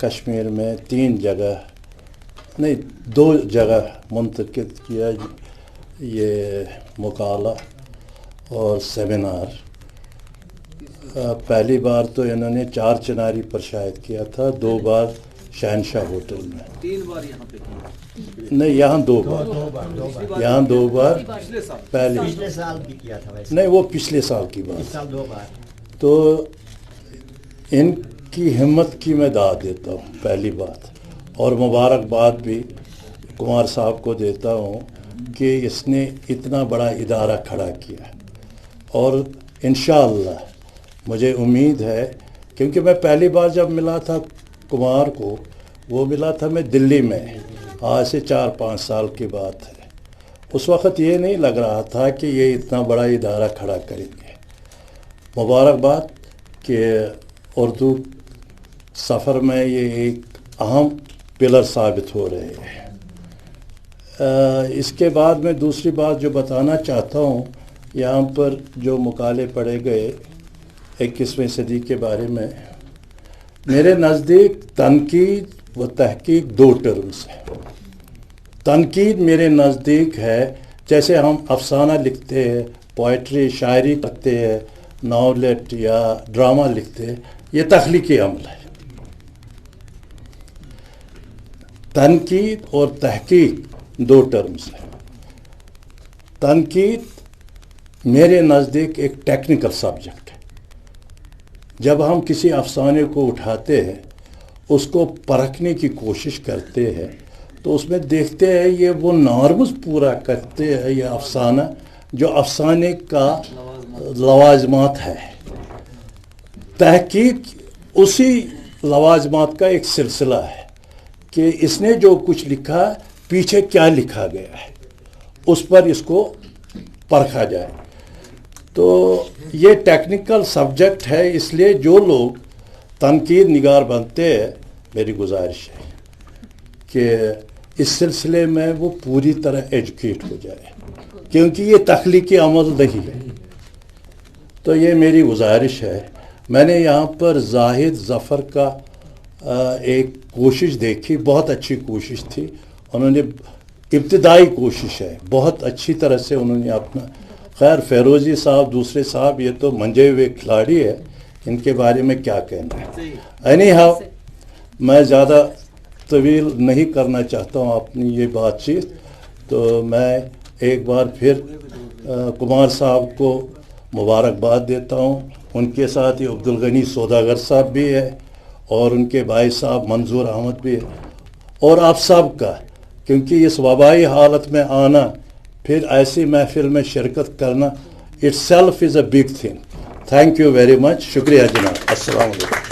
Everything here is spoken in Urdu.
کشمیر میں 3 جگہ نہیں 2 جگہ منعقد کیا یہ مقالہ اور سیمینار. پہلی بار تو انہوں نے 4 چناری پر شاید کیا تھا، 2 بار شہنشاہ ہوٹل میں. 3 بار یہاں پہ کیا؟ نہیں، یہاں 2 بار. یہاں 2 بار پچھلے سال بھی کیا تھا ویسے. نہیں، وہ پچھلے سال کی بات. اس سال 2 بار. تو ان کی ہمت کی میں داد دیتا ہوں پہلی بات، اور مبارکباد بھی کمار صاحب کو دیتا ہوں کہ اس نے اتنا بڑا ادارہ کھڑا کیا. اور انشاءاللہ مجھے امید ہے، کیونکہ میں پہلی بار جب ملا تھا کمار کو، وہ ملا تھا میں دلی میں، آج سے 4-5 سال کی بات ہے. اس وقت یہ نہیں لگ رہا تھا کہ یہ اتنا بڑا ادارہ کھڑا کریں گے. مبارکباد کہ اردو سفر میں یہ ایک اہم پلر ثابت ہو رہے ہیں. اس کے بعد میں دوسری بات جو بتانا چاہتا ہوں، یہاں پر جو مقالے پڑھے گئے 21ویں صدی کے بارے میں، میرے نزدیک تنقید و تحقیق 2 ٹرمز ہیں. تنقید میرے نزدیک ہے جیسے ہم افسانہ لکھتے ہیں، پوئٹری شاعری کرتے ہیں، ناولٹ یا ڈرامہ لکھتے ہیں، یہ تخلیقی عمل ہے. تنقید اور تحقیق 2 ٹرمز ہیں. تنقید میرے نزدیک ایک ٹیکنیکل سبجیکٹ ہے. جب ہم کسی افسانے کو اٹھاتے ہیں، اس کو پرکھنے کی کوشش کرتے ہیں، تو اس میں دیکھتے ہیں یہ وہ نارمز پورا کرتے ہیں یہ افسانہ جو افسانے کا لوازمات ہے. تحقیق اسی لوازمات کا ایک سلسلہ ہے کہ اس نے جو کچھ لکھا پیچھے کیا لکھا گیا ہے، اس پر اس کو پرکھا جائے. تو یہ ٹیکنیکل سبجیکٹ ہے، اس لیے جو لوگ تنقید نگار بنتے ہیں، میری گزارش ہے کہ اس سلسلے میں وہ پوری طرح ایجوکیٹ ہو جائے، کیونکہ یہ تخلیقی عمل نہیں ہے. تو یہ میری گزارش ہے. میں نے یہاں پر زاہد ظفر کا ایک کوشش دیکھی، بہت اچھی کوشش تھی. انہوں نے ابتدائی کوشش ہے، بہت اچھی طرح سے انہوں نے اپنا. خیر فیروزی صاحب دوسرے صاحب یہ تو منجے ہوئے کھلاڑی ہے، ان کے بارے میں کیا کہنا ہے. اینی ہاؤ میں زیادہ طویل نہیں کرنا چاہتا ہوں اپنی یہ بات چیت. تو میں ایک بار پھر کمار صاحب کو مبارکباد دیتا ہوں. ان کے ساتھ یہ عبدالغنی سوداگر صاحب بھی ہے، اور ان کے بھائی صاحب منظور احمد بھی ہے، اور آپ سب کا، کیونکہ اس وبائی حالت میں آنا، پھر ایسی محفل میں شرکت کرنا، it self is a big thing. Thank you very much. شکریہ جناب. السلام علیکم.